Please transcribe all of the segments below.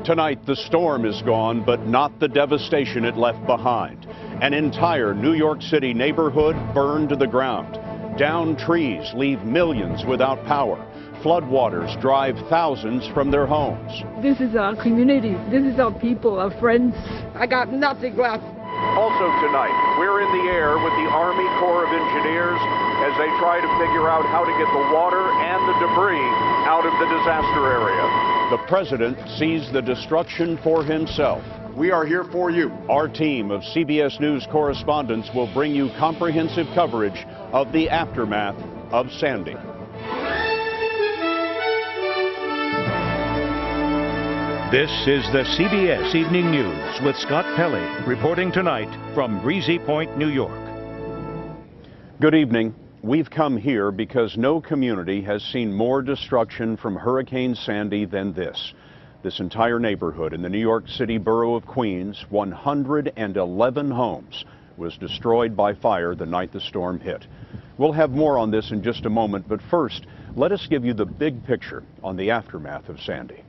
Tonight, the storm is gone, but not the devastation it left behind. An entire New York City neighborhood burned to the ground. Downed trees leave millions without power. Floodwaters drive thousands from their homes. This is our community. This is our people, our friends. I got nothing left. Also tonight, we're in the air with the Army Corps of Engineers as they try to figure out how to get the water and the debris out of the disaster area. The president sees the destruction for himself. We are here for you. Our team of CBS News correspondents will bring you comprehensive coverage of the aftermath of Sandy. This is the CBS Evening News with Scott Pelley, reporting tonight from Breezy Point, New York. Good evening. We've come here because no community has seen more destruction from Hurricane Sandy than this. This entire neighborhood in the New York City borough of Queens, 111 homes, was destroyed by fire the night the storm hit. We'll have more on this in just a moment, but first, let us give you the big picture on the aftermath of Sandy.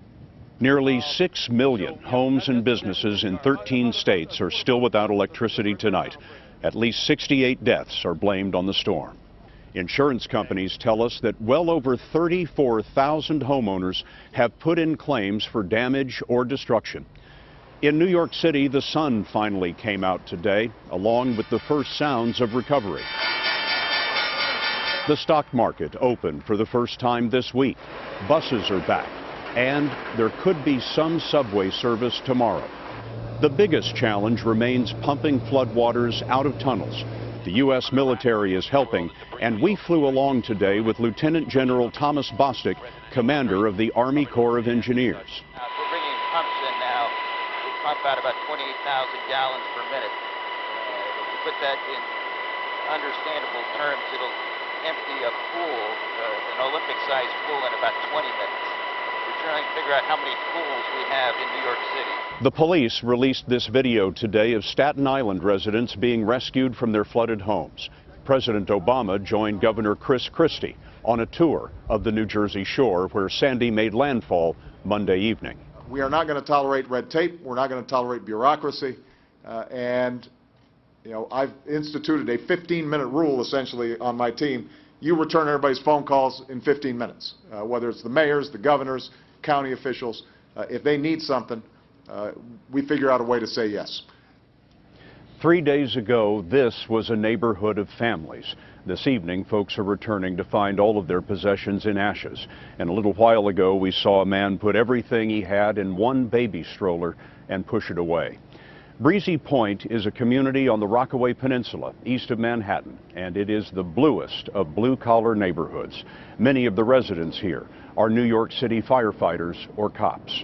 Nearly 6 million homes and businesses in 13 states are still without electricity tonight. At least 68 deaths are blamed on the storm. Insurance companies tell us that well over 34,000 homeowners have put in claims for damage or destruction. In New York City, the sun finally came out today, along with the first sounds of recovery. The stock market opened for the first time this week. Buses are back, and there could be some subway service tomorrow. The biggest challenge remains pumping floodwaters out of tunnels. The U.S. military is helping, and we flew along today with Lieutenant General Thomas Bostic, commander of the Army Corps of Engineers. We're bringing pumps in now. We pump out about 28,000 gallons per minute. To put that in understandable terms, it'll empty a pool, an Olympic-sized pool, in about 20 minutes. We're trying to figure out how many pools we have in New York City. The police released this video today of Staten Island residents being rescued from their flooded homes. President Obama joined Governor Chris Christie on a tour of the New Jersey shore where Sandy made landfall Monday evening. We are not going to tolerate red tape. We're not going to tolerate bureaucracy. And I've instituted a 15-minute rule essentially on my team. You return everybody's phone calls in 15 minutes, whether it's the mayors, the governors, county officials. If they need something, we figure out a way to say yes. 3 days ago, this was a neighborhood of families. This evening, folks are returning to find all of their possessions in ashes. And a little while ago, we saw a man put everything he had in one baby stroller and push it away. Breezy Point is a community on the Rockaway Peninsula, east of Manhattan, and it is the bluest of blue-collar neighborhoods. Many of the residents here are New York City firefighters or cops.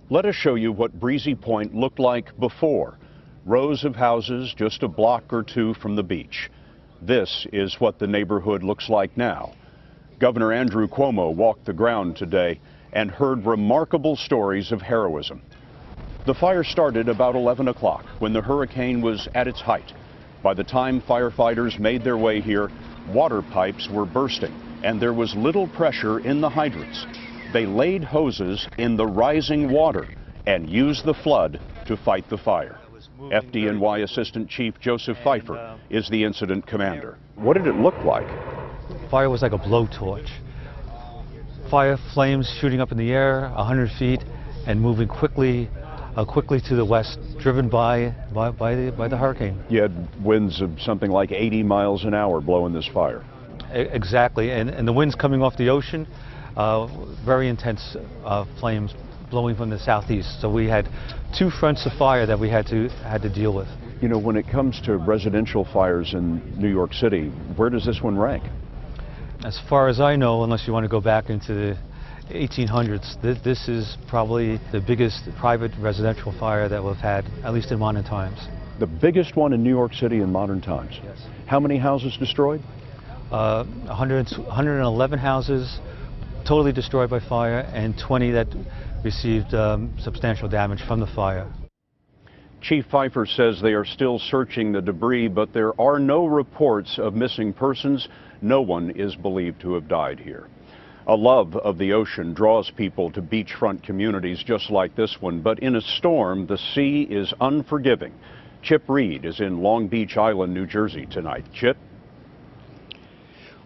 Let us show you what Breezy Point looked like before. Rows of houses just a block or two from the beach. This is what the neighborhood looks like now. Governor Andrew Cuomo walked the ground today and heard remarkable stories of heroism. The fire started about 11 o'clock when the hurricane was at its height. By the time firefighters made their way here, water pipes were bursting and there was little pressure in the hydrants. They laid hoses in the rising water and used the flood to fight the fire. FDNY Assistant Chief Joseph Pfeiffer is the incident commander. What did it look like? Fire was like a blowtorch. Fire flames shooting up in the air 100 feet and moving quickly to the west, driven by the hurricane. You had winds of something like 80 miles an hour blowing this fire. Exactly, and the winds coming off the ocean, very intense flames blowing from the southeast. So we had two fronts of fire that we had to deal with. You know, when it comes to residential fires in New York City, where does this one rank? As far as I know, unless you want to go back into the 1800s, this is probably the biggest private residential fire that we've had, at least in modern times. The biggest one in New York City in modern times? Yes. How many houses destroyed? 111 houses totally destroyed by fire, and 20 that received substantial damage from the fire. Chief Pfeiffer says they are still searching the debris, but there are no reports of missing persons. No one is believed to have died here. A love of the ocean draws people to beachfront communities just like this one, but in a storm, the sea is unforgiving. Chip Reed is in Long Beach Island, New Jersey tonight. Chip?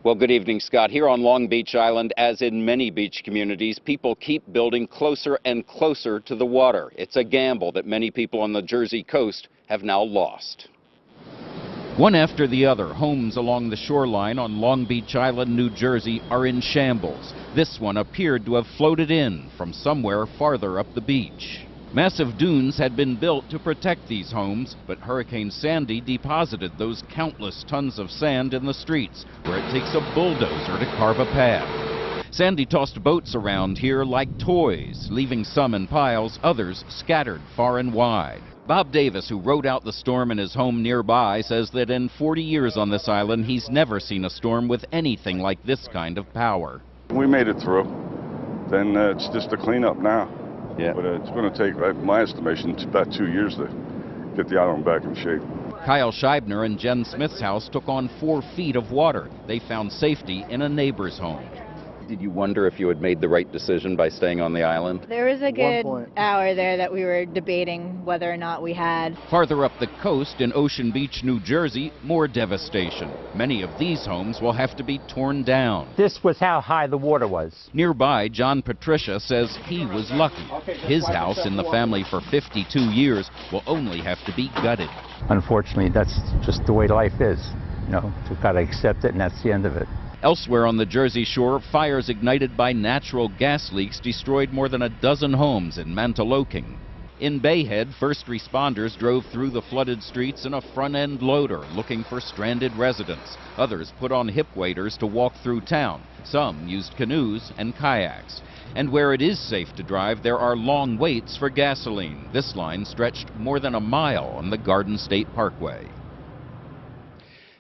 Well, good evening, Scott. Here on Long Beach Island, as in many beach communities, people keep building closer and closer to the water. It's a gamble that many people on the Jersey coast have now lost. One after the other, homes along the shoreline on Long Beach Island, New Jersey, are in shambles. This one appeared to have floated in from somewhere farther up the beach. Massive dunes had been built to protect these homes, but Hurricane Sandy deposited those countless tons of sand in the streets, where it takes a bulldozer to carve a path. Sandy tossed boats around here like toys, leaving some in piles, others scattered far and wide. Bob Davis, who rode out the storm in his home nearby, says that in 40 years on this island, he's never seen a storm with anything like this kind of power. We made it through. Then it's just a cleanup now. Yeah. But it's going to take, my estimation, about 2 years to get the island back in shape. Kyle Scheibner and Jen Smith's house took on 4 feet of water. They found safety in a neighbor's home. Did you wonder if you had made the right decision by staying on the island? There was a good hour there that we were debating whether or not we had. Farther up the coast in Ocean Beach, New Jersey, more devastation. Many of these homes will have to be torn down. This was how high the water was. Nearby, John Patricia says he was lucky. His house, in the family for 52 years, will only have to be gutted. Unfortunately, that's just the way life is. You know, we've got to accept it, and that's the end of it. Elsewhere on the Jersey Shore, fires ignited by natural gas leaks destroyed more than a dozen homes in Mantoloking. In Bayhead, first responders drove through the flooded streets in a front-end loader looking for stranded residents. Others put on hip waders to walk through town. Some used canoes and kayaks. And where it is safe to drive, there are long waits for gasoline. This line stretched more than a mile on the Garden State Parkway.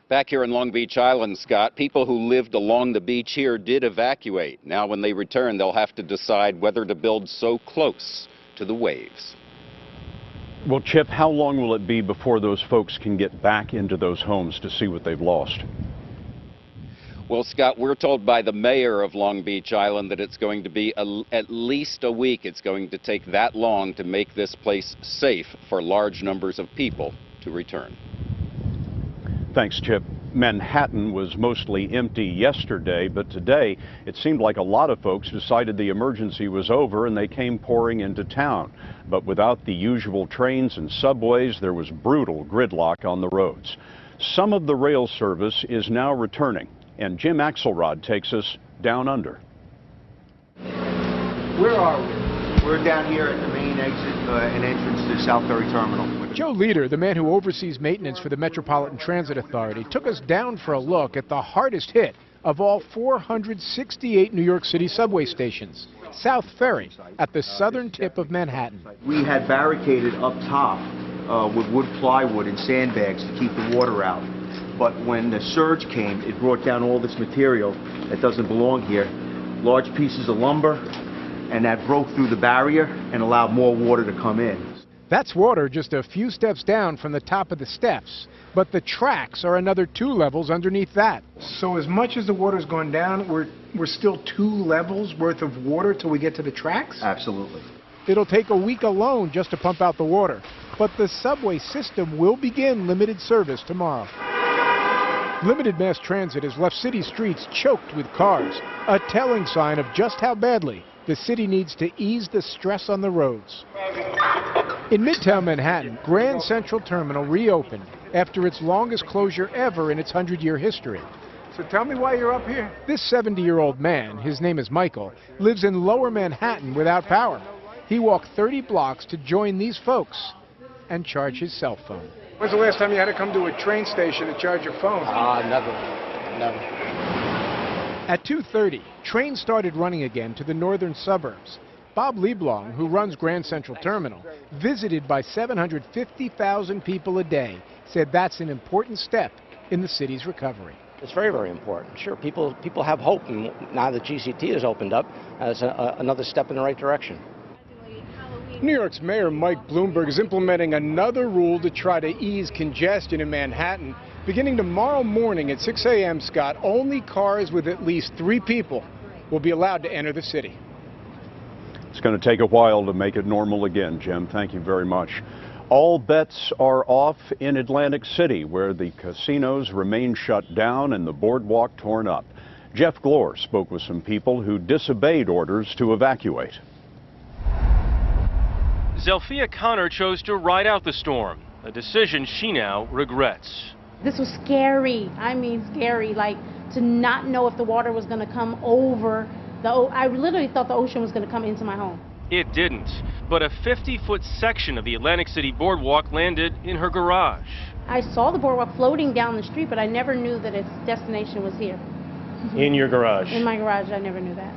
Back here in Long Beach Island, Scott, people who lived along the beach here did evacuate. Now when they return, they'll have to decide whether to build so close to the waves. Well, Chip, how long will it be before those folks can get back into those homes to see what they've lost? Well, Scott, we're told by the mayor of Long Beach Island that it's going to be at least a week. It's going to take that long to make this place safe for large numbers of people to return. Thanks, Chip. Manhattan was mostly empty yesterday, but today it seemed like a lot of folks decided the emergency was over and they came pouring into town. But without the usual trains and subways, there was brutal gridlock on the roads. Some of the rail service is now returning, and Jim Axelrod takes us down under. Where are we? We're down here at the main exit and entrance to South Ferry Terminal. Joe Leader, the man who oversees maintenance for the Metropolitan Transit Authority, took us down for a look at the hardest hit of all 468 New York City subway stations, South Ferry, at the southern tip of Manhattan. We had barricaded up top with wood plywood and sandbags to keep the water out. But when the surge came, it brought down all this material that doesn't belong here, large pieces of lumber, and that broke through the barrier and allowed more water to come in. That's water just a few steps down from the top of the steps, but the tracks are another 2 levels underneath that. So as much as the water's gone down, we're still 2 levels worth of water till we get to the tracks? Absolutely. It'll take a week alone just to pump out the water, but the subway system will begin limited service tomorrow. Limited mass transit has left city streets choked with cars, a telling sign of just how badly the city needs to ease the stress on the roads. In Midtown Manhattan, Grand Central Terminal reopened after its longest closure ever in its 100-year history. So tell me why you're up here. This 70-year-old man, his name is Michael, lives in Lower Manhattan without power. He walked 30 blocks to join these folks and charge his cell phone. When's the last time you had to come to a train station to charge your phone? Never. At 2:30, trains started running again to the northern suburbs. Bob Lieblong, who runs Grand Central Terminal, visited by 750,000 people a day, said that's an important step in the city's recovery. It's very, very important. Sure, people have hope, and now that GCT has opened up, it's another step in the right direction. New York's Mayor Mike Bloomberg is implementing another rule to try to ease congestion in Manhattan. Beginning tomorrow morning at 6 a.m., Scott, only cars with at least 3 people will be allowed to enter the city. It's going to take a while to make it normal again, Jim. Thank you very much. All bets are off in Atlantic City, where the casinos remain shut down and the boardwalk torn up. Jeff Glore spoke with some people who disobeyed orders to evacuate. Zelphia Connor chose to ride out the storm, a decision she now regrets. This was scary. I mean scary, like to not know if the water was going to come over. I literally thought the ocean was going to come into my home. It didn't, but a 50-foot section of the Atlantic City boardwalk landed in her garage. I saw the boardwalk floating down the street, but I never knew that its destination was here. In your garage? In my garage, I never knew that.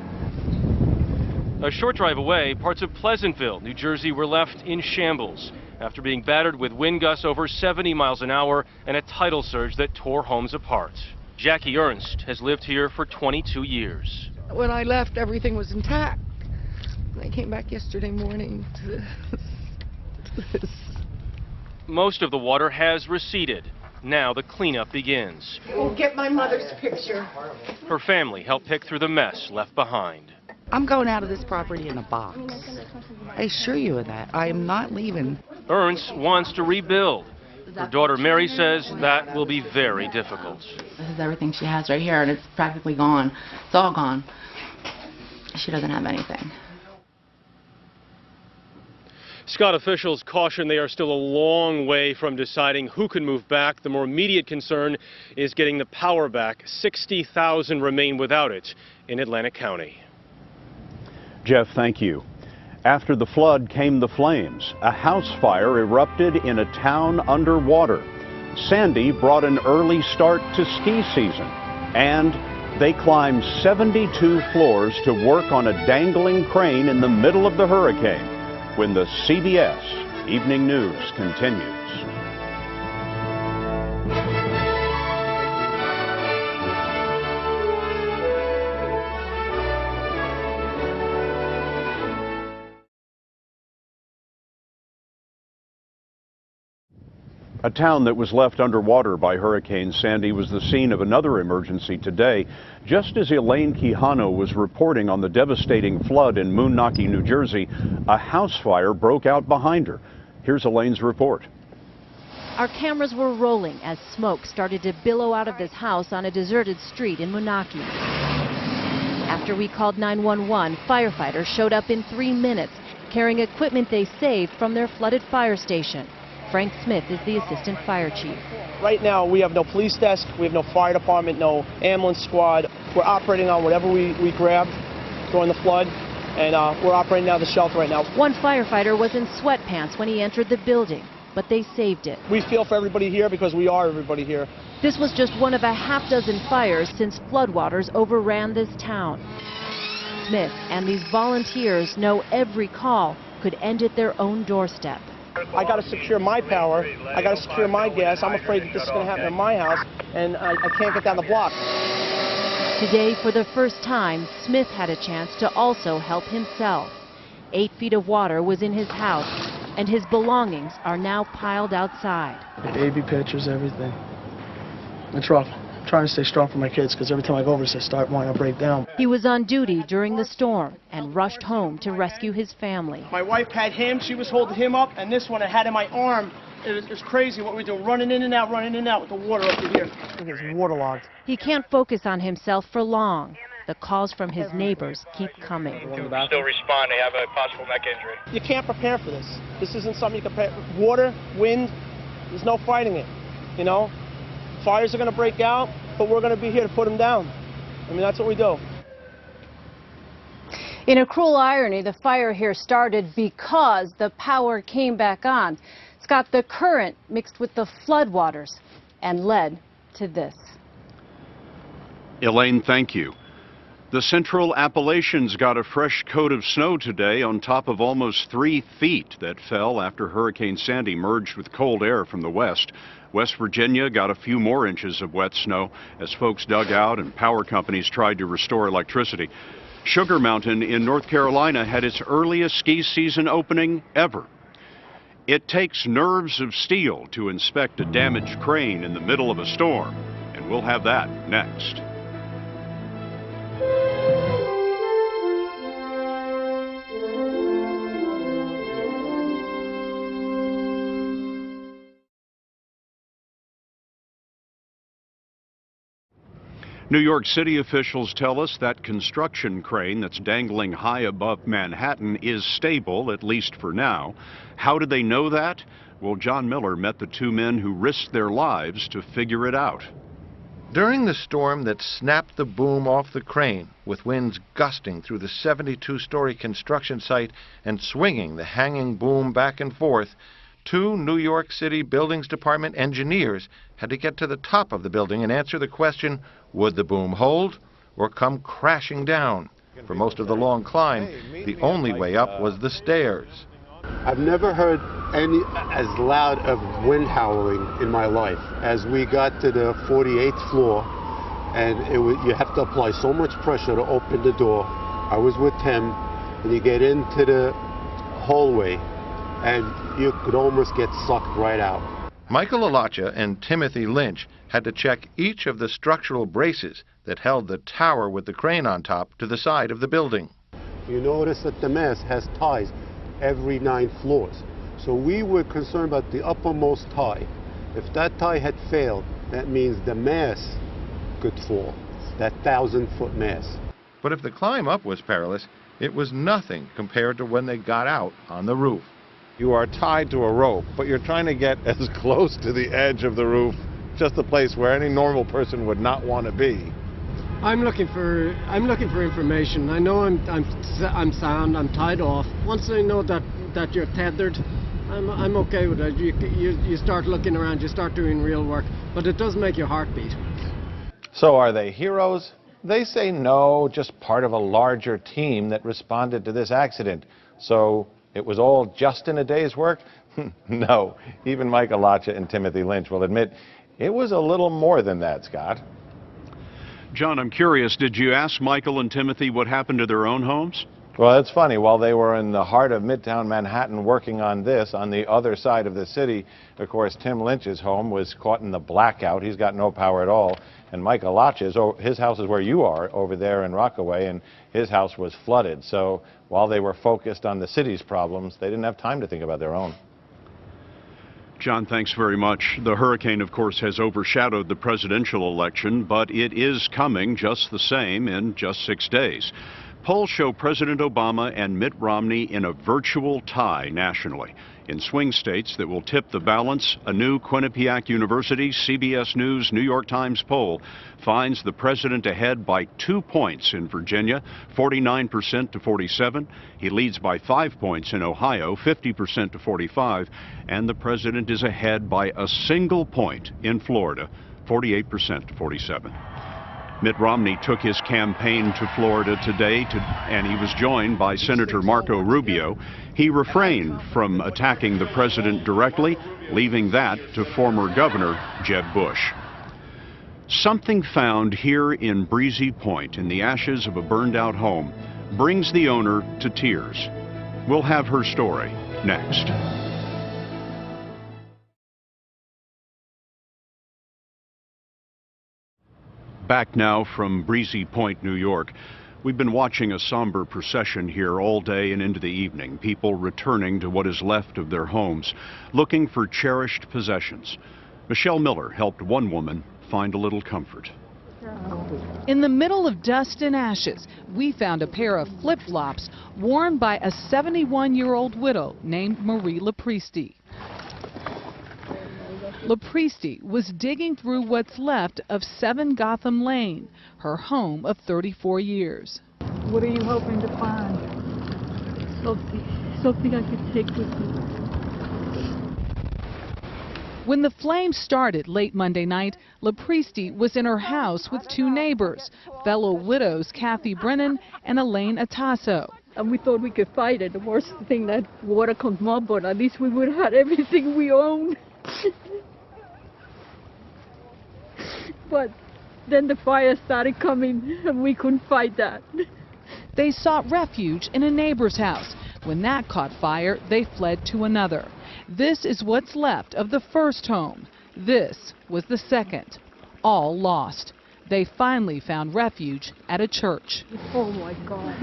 A short drive away, parts of Pleasantville, New Jersey were left in shambles after being battered with wind gusts over 70 miles an hour and a tidal surge that tore homes apart. Jackie Ernst has lived here for 22 years. When I left, everything was intact. I came back yesterday morning to this. Most of the water has receded. Now the cleanup begins. Oh, get my mother's picture. Her family helped pick through the mess left behind. I'm going out of this property in a box. I assure you of that. I am not leaving. Ernst wants to rebuild. Her daughter Mary says that will be very difficult. This is everything she has right here, and it's practically gone. It's all gone. She doesn't have anything. Scott, officials caution they are still a long way from deciding who can move back. The more immediate concern is getting the power back. 60,000 remain without it in Atlantic County. Jeff, thank you. After the flood came the flames. A house fire erupted in a town underwater. Sandy brought an early start to ski season, and they climbed 72 floors to work on a dangling crane in the middle of the hurricane when the CBS Evening News continues. A town that was left underwater by Hurricane Sandy was the scene of another emergency today. Just as Elaine Quijano was reporting on the devastating flood in Moonachie, New Jersey, a house fire broke out behind her. Here's Elaine's report. Our cameras were rolling as smoke started to billow out of this house on a deserted street in Moonachie. After we called 911, firefighters showed up in 3 minutes, carrying equipment they saved from their flooded fire station. Frank Smith is the assistant fire chief. Right now, we have no police desk, we have no fire department, no ambulance squad. We're operating on whatever we grabbed during the flood, and we're operating out of the shelter right now. One firefighter was in sweatpants when he entered the building, but they saved it. We feel for everybody here because we are everybody here. This was just one of a half-dozen fires since floodwaters overran this town. Smith and these volunteers know every call could end at their own doorstep. I got to secure my power, I got to secure my gas. I'm afraid that this is going to happen in my house, and I can't get down the block. Today, for the first time, Smith had a chance to also help himself. 8 feet of water was in his house, and his belongings are now piled outside. Baby pictures, everything. It's rough. I'm trying to stay strong for my kids because every time I go over this, I start wanting to break down. He was on duty during the storm and rushed home to rescue his family. My wife had him, she was holding him up, and this one I had in my arm. It was crazy what we do, running in and out with the water up to here. It's waterlogged. He can't focus on himself for long. The calls from his neighbors keep coming. Still respond, they have a possible neck injury. You can't prepare for this. This isn't something you can prepare. Water, wind, there's no fighting it, you know? Fires are going to break out, but we're going to be here to put them down. I mean, that's what we do. In a cruel irony, the fire here started because the power came back on. Scott, the current mixed with the floodwaters and led to this. Elaine, thank you. The central Appalachians got a fresh coat of snow today on top of almost 3 feet that fell after Hurricane Sandy merged with cold air from the west. West Virginia got a few more inches of wet snow as folks dug out and power companies tried to restore electricity. Sugar Mountain in North Carolina had its earliest ski season opening ever. It takes nerves of steel to inspect a damaged crane in the middle of a storm, and we'll have that next. New York City officials tell us that construction crane that's dangling high above Manhattan is stable, at least for now. How did they know that? Well, John Miller met the two men who risked their lives to figure it out. During the storm that snapped the boom off the crane, with winds gusting through the 72-story construction site and swinging the hanging boom back and forth, two New York City Buildings Department engineers had to get to the top of the building and answer the question, would the boom hold or come crashing down? For most of the long climb, the only way up was the stairs. I've never heard any as loud of wind howling in my life. As we got to the 48th floor, and you have to apply so much pressure to open the door. I was with Tim, and you get into the hallway, and you could almost get sucked right out. Michael Appalachia and Timothy Lynch had to check each of the structural braces that held the tower with the crane on top to the side of the building. You notice that the mast has ties every 9 floors. So we were concerned about the uppermost tie. If that tie had failed, that means the mast could fall, that 1,000-foot mast. But if the climb up was perilous, it was nothing compared to when they got out on the roof. You are tied to a rope, but you're trying to get as close to the edge of the roof, just a place where any normal person would not want to be. I'm looking for information. I know I'm sound. I'm tied off. Once I know that you're tethered, I'm okay with it. You start looking around. You start doing real work, but it does make your heart beat. So are they heroes? They say no, just part of a larger team that responded to this accident. So it was all just in a day's work? No. Even Mike Appalachia and Timothy Lynch will admit it was a little more than that, Scott. John, I'm curious, did you ask Michael and Timothy what happened to their own homes? Well, it's funny. While they were in the heart of Midtown Manhattan working on this, on the other side of the city, of course, Tim Lynch's home was caught in the blackout. He's got no power at all. And Mike Appalachia's, his house is where you are, over there in Rockaway, and his house was flooded. So while they were focused on the city's problems, they didn't have time to think about their own. John, thanks very much. The hurricane, of course, has overshadowed the presidential election, but it is coming just the same in just 6 days. Polls show President Obama and Mitt Romney in a virtual tie nationally. In swing states that will tip the balance, a new Quinnipiac University CBS News New York Times poll finds the president ahead by 2 points in Virginia, 49% to 47. He leads by 5 points in Ohio, 50% to 45. And the president is ahead by a single point in Florida, 48% to 47. Mitt Romney took his campaign to Florida today, and he was joined by Senator Marco Rubio. He refrained from attacking the president directly, leaving that to former Governor Jeb Bush. Something found here in Breezy Point in the ashes of a burned-out home brings the owner to tears. We'll have her story next. Back now from Breezy Point, New York. We've been watching a somber procession here all day and into the evening. People returning to what is left of their homes, looking for cherished possessions. Michelle Miller helped one woman find a little comfort. In the middle of dust and ashes, we found a pair of flip-flops worn by a 71-year-old widow named Marie Lepristi. Lepristi was digging through what's left of 7 Gotham Lane, her home of 34 years. What are you hoping to find? Something I could take with me. When the flames started late Monday night, Lepristi was in her house with 2 neighbors, fellow widows Kathy Brennan and Elaine Atasso. And we thought we could fight it. The worst thing that water comes up, but at least we would have had everything we owned. But then the fire started coming and we couldn't fight that. They sought refuge in a neighbor's house. When that caught fire, they fled to another. This is what's left of the first home. This was the second. All lost. They finally found refuge at a church. Oh my God.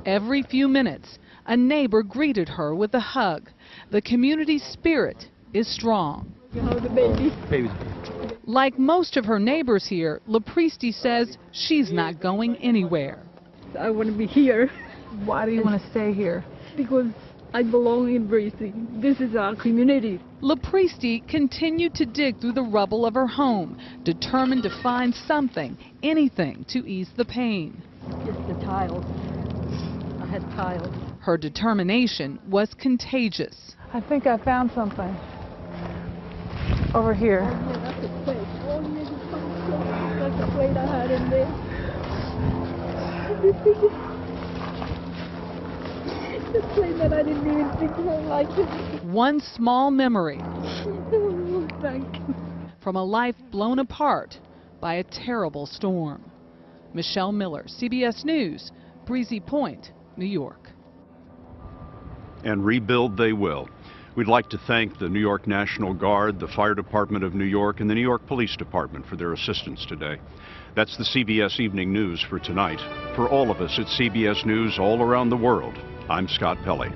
Every few minutes, a neighbor greeted her with a hug. The community spirit is strong. You know the baby. Baby's Like most of her neighbors here, Christie says she's not going anywhere. I want to be here. Why do you want to stay here? Because I belong in Breezy. This is our community. Christie continued to dig through the rubble of her home, determined to find something, anything to ease the pain. Just the tiles. I had tiles. Her determination was contagious. I think I found something. Over here. Oh, yeah, that's a plate. Oh, yeah, that's a plate I had in there. The plate that I didn't even think of like this. One small memory Oh, thank you. from a life blown apart by a terrible storm. Michelle Miller, CBS News, Breezy Point, New York. And rebuild they will. We'd like to thank the New York National Guard, the Fire Department of New York, and the New York Police Department for their assistance today. That's the CBS Evening News for tonight. For all of us at CBS News all around the world, I'm Scott Pelley.